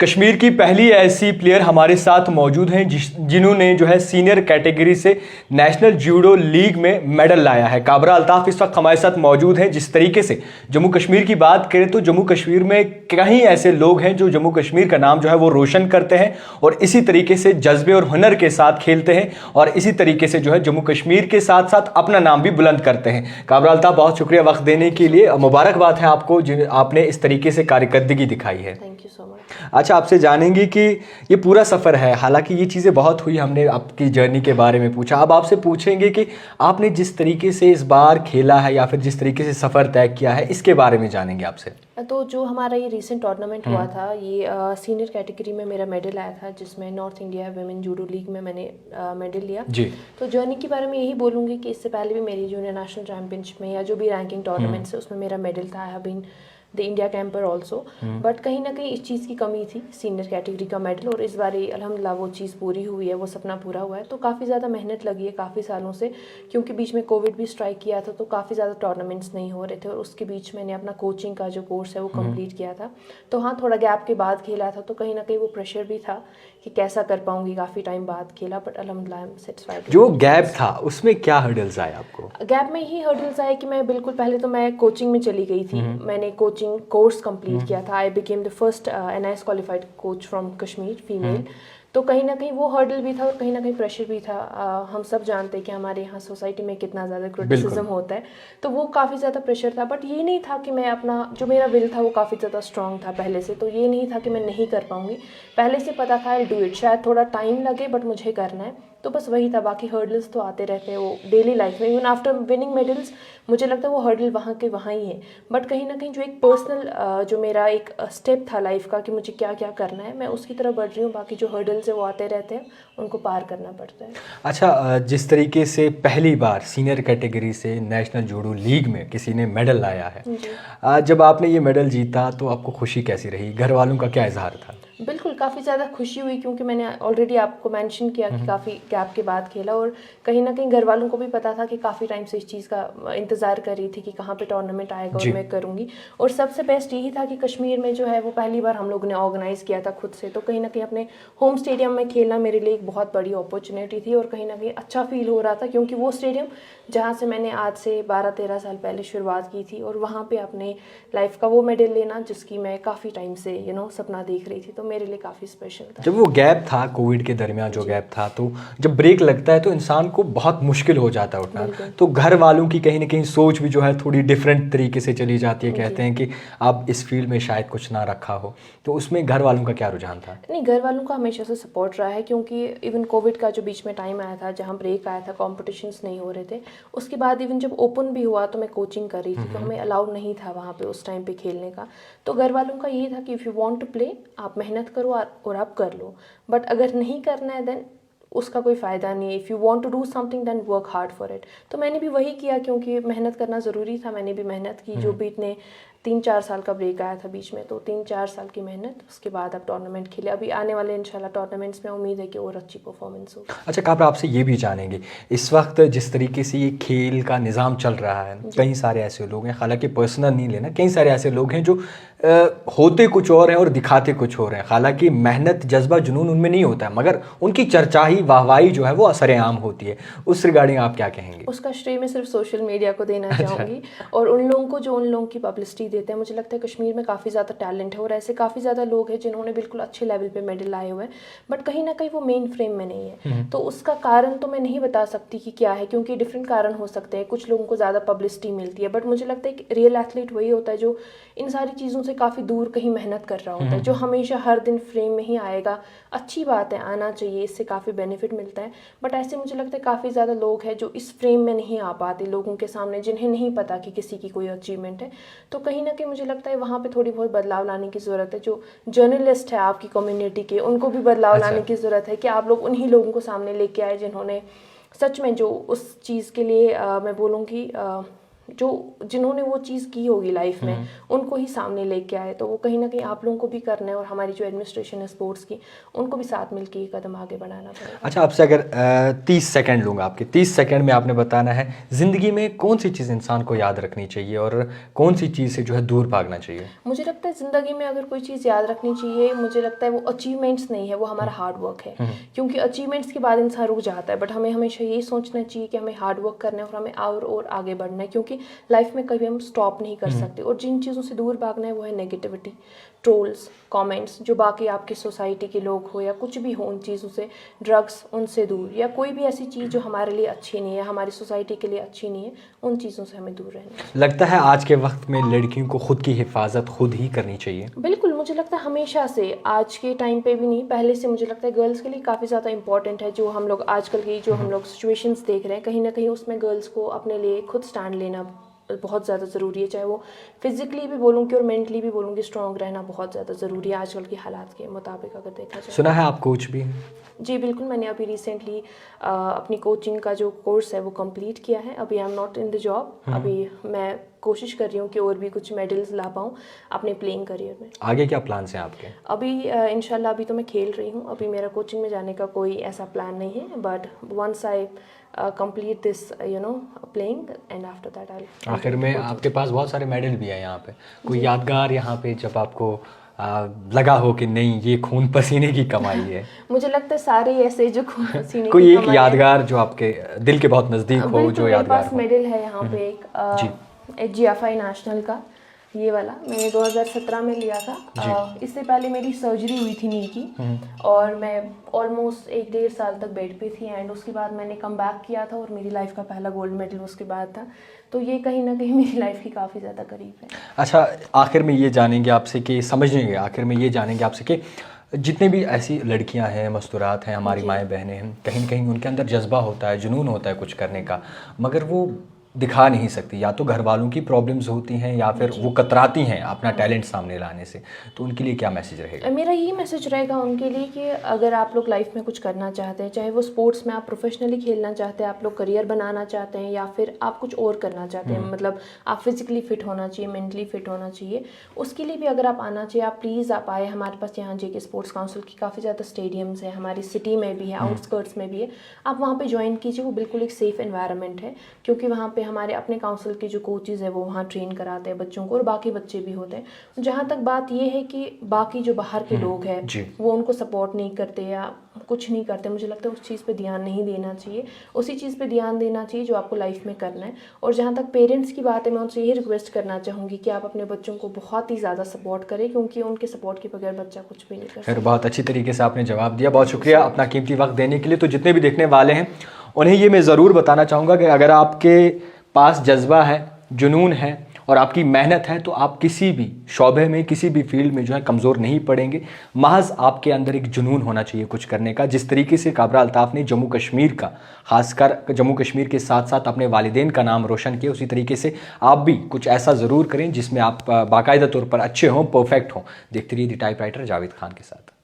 कश्मीर की पहली ऐसी प्लेयर हमारे साथ मौजूद हैं जिन्होंने जो है सीनियर कैटेगरी से नेशनल जूडो लीग में मेडल लाया है। काबरा अल्ताफ इस वक्त हमारे साथ मौजूद हैं। जिस तरीके से जम्मू कश्मीर की बात करें तो जम्मू कश्मीर में कई ऐसे लोग हैं जो जम्मू कश्मीर का नाम जो है वो रोशन करते हैं और इसी तरीके से जज्बे और हुनर के साथ खेलते हैं और इसी तरीके से जो है जम्मू कश्मीर के साथ साथ अपना नाम भी बुलंद करते हैं। काबरा अल्ताफ, बहुत शुक्रिया वक्त देने के लिए। मुबारकबाद है आपको आपने इस तरीके से कारकर्दगी दिखाई है। Thank you so much. अच्छा, आपसे जानेंगे कि ये पूरा सफ़र है, हालांकि ये चीज़ें बहुत हुई, हमने आपकी जर्नी के बारे में पूछा, अब आपसे पूछेंगे कि आपने जिस तरीके से इस बार खेला है या फिर जिस तरीके से सफ़र तय किया है, इसके बारे में जानेंगे आपसे। तो जो हमारा ये रिसेंट टूर्नामेंट हुआ था, ये सीनियर कैटेगरी में मेरा मेडल आया था, जिसमें north India women judo league में मैंने मेडल लिया जी। तो जर्नी के बारे में यही बोलूँगी कि इससे पहले भी मेरी जूनियर नेशनल चैंपियनशिप में या जो भी रैंकिंग टूर्नामेंट्स है उसमें मेरा मेडल था। I have been the India camper also, but कहीं ना कहीं इस चीज़ की कमी थी, सीनियर कैटेगरी का मेडल, और इस बार अल्हम्दुलिल्लाह वो चीज़ पूरी हुई है, वो सपना पूरा हुआ है। तो काफ़ी ज़्यादा मेहनत लगी है काफ़ी सालों से, क्योंकि बीच में कोविड भी स्ट्राइक किया था तो काफ़ी ज़्यादा टूर्नामेंट्स नहीं हो रहे थे, और उसके बीच मैंने अपना कोचिंग का जो कोर्स है वो कंप्लीट किया था। तो हाँ, थोड़ा गैप के बाद खेला था, तो कहीं ना कहीं वो प्रेशर भी था कि कैसा कर पाऊंगी, काफ़ी टाइम बाद खेला, बट अल्हम्दुलिल्लाह आई एम सेटिस्फाइड। जो गैप था उसमें क्या हर्डल्स आए आपको? गैप में ही हर्डल्स आए कि मैं बिल्कुल पहले तो मैं कोचिंग में चली गई थी, मैंने कोचिंग कोर्स कंप्लीट किया था। I became the first NIS qualified coach from Kashmir female. तो कहीं ना कहीं वो हर्डल भी था और कहीं ना कहीं प्रेशर भी था। हम सब जानते हैं कि हमारे यहाँ सोसाइटी में कितना ज़्यादा क्रिटिसिज्म होता है, तो वो काफ़ी ज़्यादा प्रेशर था। बट ये नहीं था कि मैं अपना जो मेरा विल था वो काफ़ी ज़्यादा स्ट्रॉन्ग था पहले से, तो ये नहीं था कि मैं नहीं कर पाऊँगी, पहले से पता था आई डू इट, शायद थोड़ा टाइम लगे बट मुझे करना है। तो बस वही था, बाकी हर्डल्स तो आते रहते हैं वो डेली लाइफ में, इवन आफ्टर विनिंग मेडल्स मुझे लगता है वो हर्डल वहाँ के वहाँ ही है। बट कहीं ना कहीं जो एक पर्सनल जो मेरा एक स्टेप था लाइफ का कि मुझे क्या क्या करना है, मैं उसकी तरफ बढ़ रही हूँ। बाकी जो हर्डल्स है वो आते रहते हैं, उनको पार करना पड़ता है। अच्छा, जिस तरीके से पहली बार सीनियर कैटेगरी से नेशनल जूडो लीग में किसी ने मेडल लाया है, जब आपने ये मेडल जीता तो आपको खुशी कैसी रही? घर वालों का क्या इजहार था? बिल्कुल, काफ़ी ज़्यादा खुशी हुई, क्योंकि मैंने ऑलरेडी आपको मेंशन किया कि काफ़ी गैप के बाद खेला, और कहीं ना कहीं घर वालों को भी पता था कि काफ़ी टाइम से इस चीज़ का इंतज़ार कर रही थी कि कहाँ पे टूर्नामेंट आएगा और मैं करूँगी। और सबसे बेस्ट यही था कि कश्मीर में जो है वो पहली बार हम लोगों ने ऑर्गेनाइज़ किया था खुद से, तो कहीं ना कहीं अपने होम स्टेडियम में खेलना मेरे लिए एक बहुत बड़ी अपॉर्चुनिटी थी, और कहीं ना कहीं अच्छा फील हो रहा था, क्योंकि वो स्टेडियम जहाँ से मैंने आज से 12-13 साल पहले शुरुआत की थी, और वहाँ पर अपने लाइफ का वो मेडल लेना जिसकी मैं काफ़ी टाइम से सपना देख रही थी, तो मेरे लिए काफ़ी स्पेशल था। जब वो गैप था, कोविड के दरमियान जो गैप था, तो जब ब्रेक लगता है तो इंसान को बहुत मुश्किल हो जाता है उठना। तो घर वालों की कहीं ना कहीं सोच भी जो है थोड़ी डिफरेंट तरीके से चली जाती है, कहते हैं कि आप इस फील्ड में शायद कुछ ना रखा हो, तो उसमें घर वालों का क्या रुझान था? नहीं, घर वालों का हमेशा से सपोर्ट रहा है, क्योंकि इवन कोविड का जो बीच में टाइम आया था जहाँ ब्रेक आया था, कॉम्पिटिशन्स नहीं हो रहे थे, उसके बाद इवन जब ओपन भी हुआ तो मैं कोचिंग कर रही थी, तो हमें अलाउ नहीं था वहाँ पे उस टाइम पे खेलने का। तो घर वालों का यही था कि if you want to play, आप मेहनत करो और आप कर लो, बट अगर नहीं करना है देन उसका कोई फ़ायदा नहीं है। If you want to do something then work hard for it. तो मैंने भी वही किया, क्योंकि मेहनत करना ज़रूरी था, मैंने भी मेहनत की। जो भी इतने 3-4 साल का ब्रेक आया था बीच में, तो 3-4 साल की मेहनत, उसके बाद अब टूर्नामेंट खेले। अभी आने वाले इंशाल्लाह टूर्नामेंट्स में उम्मीद है कि और अच्छी परफॉर्मेंस होगी। अच्छा काबरा, आपसे ये भी जानेंगे, इस वक्त जिस तरीके से ये खेल का निज़ाम चल रहा है, कई सारे ऐसे लोग हैं, हालांकि पर्सनल नहीं लेना, कई सारे ऐसे लोग हैं जो होते कुछ और हैं और दिखाते कुछ और हैं। हालांकि मेहनत, जज्बा, जुनून उनमें नहीं होता है, मगर उनकी चर्चाही, वाहवाही जो है वो असरेआम होती है। उस रिगार्डिंग आप क्या कहेंगे? उसका श्रेय मैं सिर्फ सोशल मीडिया को देना चाहूँगी, और उन लोगों को जो उन लोगों की पब्लिसिटी देते हैं। मुझे लगता है कश्मीर में काफ़ी ज़्यादा टैलेंट है, और ऐसे काफ़ी ज़्यादा लोग हैं जिन्होंने बिल्कुल अच्छे लेवल पे मेडल लाए हुए हैं, बट कहीं ना कहीं वो मेन फ्रेम में नहीं है। तो उसका कारण तो मैं नहीं बता सकती कि क्या है, क्योंकि डिफरेंट कारण हो सकते हैं। कुछ लोगों को ज़्यादा पब्लिसिटी मिलती है, बट मुझे लगता है कि रियल एथलीट वही होता है जो इन सारी चीज़ों से काफ़ी दूर कहीं मेहनत कर रहा होता है, जो हमेशा हर दिन फ्रेम में ही आएगा। अच्छी बात है, आना चाहिए, इससे काफ़ी बेनिफिट मिलता है, बट ऐसे मुझे लगता है काफ़ी ज़्यादा लोग हैं जो इस फ्रेम में नहीं आ पाते लोगों के सामने, जिन्हें नहीं पता कि किसी की कोई अचीवमेंट है। तो कहीं ना कहीं मुझे लगता है वहाँ पे थोड़ी बहुत बदलाव लाने की ज़रूरत है। जो जर्नलिस्ट है आपकी कम्युनिटी के, उनको भी बदलाव लाने की ज़रूरत है कि आप लोग उन्हीं लोगों को सामने लेके आए जिन्होंने सच में जो उस चीज़ के लिए मैं बोलूँगी जो जिन्होंने वो चीज़ की होगी लाइफ में उनको ही सामने लेके आए। तो वो कहीं ना कहीं आप लोगों को भी करना है और हमारी जो एडमिनिस्ट्रेशन है स्पोर्ट्स की उनको भी साथ मिलकर ये कदम आगे बढ़ाना पड़ेगा। अच्छा, आपसे अगर 30 सेकंड लूँगा आपके, 30 सेकंड में आपने बताना है ज़िंदगी में कौन सी चीज़ इंसान को याद रखनी चाहिए और कौन सी चीज़ से जो है दूर भागना चाहिए? मुझे लगता है ज़िंदगी में अगर कोई चीज़ याद रखनी चाहिए, मुझे लगता है वो अचीवमेंट्स नहीं है, वो हमारा हार्ड वर्क है। क्योंकि अचीवमेंट्स के बाद इंसान रुक जाता है, बट हमें हमेशा यही सोचना चाहिए कि हमें हार्ड वर्क करना है और हमें और आगे बढ़ना है, क्योंकि लाइफ में कभी हम स्टॉप नहीं कर सकते। और जिन चीज़ों से दूर भागना है वो है नेगेटिविटी, ट्रोल्स, कमेंट्स, जो बाकी आपकी सोसाइटी के लोग हो या कुछ भी हो, उन चीज़ों से, ड्रग्स, उनसे दूर, या कोई भी ऐसी चीज़ जो हमारे लिए अच्छी नहीं है, हमारी सोसाइटी के लिए अच्छी नहीं है, उन चीज़ों से हमें दूर रहना है। लगता है आज के वक्त में लड़कियों को खुद की हिफाजत खुद ही करनी चाहिए। बिल्कुल, मुझे लगता है हमेशा से, आज के टाइम पे भी नहीं, पहले से मुझे लगता है गर्ल्स के लिए काफ़ी ज़्यादा इंपॉर्टेंट है। जो हम लोग आजकल की जो हम लोग सिचुएशंस देख रहे हैं, कहीं ना कहीं उसमें गर्ल्स को अपने लिए खुद स्टैंड लेना बहुत ज़्यादा ज़रूरी है। चाहे वो फिजिकली भी बोलूँगी और मेंटली भी बोलूँगी, स्ट्रॉन्ग रहना बहुत ज़्यादा ज़रूरी है आजकल के हालात के मुताबिक अगर देखा जाए। सुना है आप कोच भी हैं? जी बिल्कुल, मैंने अभी रिसेंटली अपनी कोचिंग का जो कोर्स है वो कंप्लीट किया है। अभी I am not in the job, अभी मैं कोशिश कर रही हूँ कि और भी कुछ मेडल्स ला पाऊँ अपने प्लेइंग करियर में। आगे क्या प्लान्स हैं आपके? अभी इंशाल्लाह अभी तो मैं खेल रही हूँ, अभी मेरा कोचिंग में जाने का कोई ऐसा प्लान नहीं है, but once I complete this playing and after that I. आखिर में आपके पास बहुत सारे मेडल भी हैं यहाँ पे, कोई यादगार यहाँ पे जब आपको लगा हो कि नहीं ये खून पसीने की कमाई है? मुझे लगता है सारे ऐसे जो खून पसीने कोई की एक कमाई यादगार जो आपके दिल के बहुत नज़दीक हो, बिल्कुल, जो मेरे यादगार पास हो? मेडल है यहाँ पे एक GFI नेशनल का, ये वाला मैंने 2017 में लिया था। इससे पहले मेरी सर्जरी हुई थी नी की और मैं ऑलमोस्ट 1-1.5 साल तक बेड पे थी, एंड उसके बाद मैंने कम बैक किया था और मेरी लाइफ का पहला गोल्ड मेडल उसके बाद था। तो ये कहीं ना कहीं मेरी लाइफ की काफ़ी ज़्यादा करीब है। अच्छा, आखिर में ये जानेंगे आपसे कि समझेंगे, आखिर में ये जानेंगे आपसे कि जितने भी ऐसी लड़कियां हैं, मस्तूरात हैं, हमारी माएँ बहनें हैं, कहीं न कहीं उनके अंदर जज्बा होता है, जुनून होता है कुछ करने का, मगर वो दिखा नहीं सकती, या तो घर वालों की प्रॉब्लम्स होती हैं या फिर वो कतराती हैं अपना टैलेंट सामने लाने से। तो उनके लिए क्या मैसेज रहेगा? मेरा यही मैसेज रहेगा उनके लिए कि अगर आप लोग लाइफ में कुछ करना चाहते हैं, चाहे वो स्पोर्ट्स में आप प्रोफेशनली खेलना चाहते हैं, आप लोग करियर बनाना चाहते हैं, या फिर आप कुछ और करना चाहते हैं, मतलब आप फिजिकली फिट होना चाहिए, मेंटली फिट होना चाहिए, उसके लिए भी अगर आप आना चाहिए, आप प्लीज़ आप आए। हमारे पास यहाँ JK स्पोर्ट्स काउंसिल की काफ़ी ज़्यादा स्टेडियम्स है, हमारी सिटी में भी है, आउटस्कर्ट्स में भी है, आप वहाँ पर ज्वाइन कीजिए। वो बिल्कुल एक सेफ़ एनवायरनमेंट है, क्योंकि वहाँ पर हमारे अपने काउंसिल के जो कोचेज़ है वो वहाँ ट्रेन कराते हैं बच्चों को, और बाकी बच्चे भी होते हैं। जहाँ तक बात ये है कि बाकी जो बाहर के लोग हैं वो उनको सपोर्ट नहीं करते या कुछ नहीं करते, मुझे लगता है उस चीज़ पे ध्यान नहीं देना चाहिए, उसी चीज़ पे ध्यान देना चाहिए जो आपको लाइफ में करना है। और जहाँ तक पेरेंट्स की बात है, मैं उनसे यही रिक्वेस्ट करना चाहूँगी कि आप अपने बच्चों को बहुत ही ज़्यादा सपोर्ट करें, क्योंकि उनके सपोर्ट के बगैर बच्चा कुछ भी नहीं कर सकता। बहुत अच्छी तरीके से आपने जवाब दिया, बहुत शुक्रिया अपना कीमती वक्त देने के लिए। तो जितने भी देखने वाले हैं उन्हें ये मैं ज़रूर बताना चाहूँगा कि अगर आपके पास जज्बा है, जुनून है और आपकी मेहनत है, तो आप किसी भी शोबे में, किसी भी फील्ड में जो है कमज़ोर नहीं पड़ेंगे। महज आपके अंदर एक जुनून होना चाहिए कुछ करने का। जिस तरीके से काबरा अल्ताफ़ ने जम्मू कश्मीर का, खासकर जम्मू कश्मीर के साथ साथ अपने वालिदैन का नाम रोशन किया, उसी तरीके से आप भी कुछ ऐसा ज़रूर करें जिसमें आप बाकायदा तौर पर अच्छे हों, परफेक्ट हों। देखते रहिए द टाइपराइटर जावेद खान के साथ।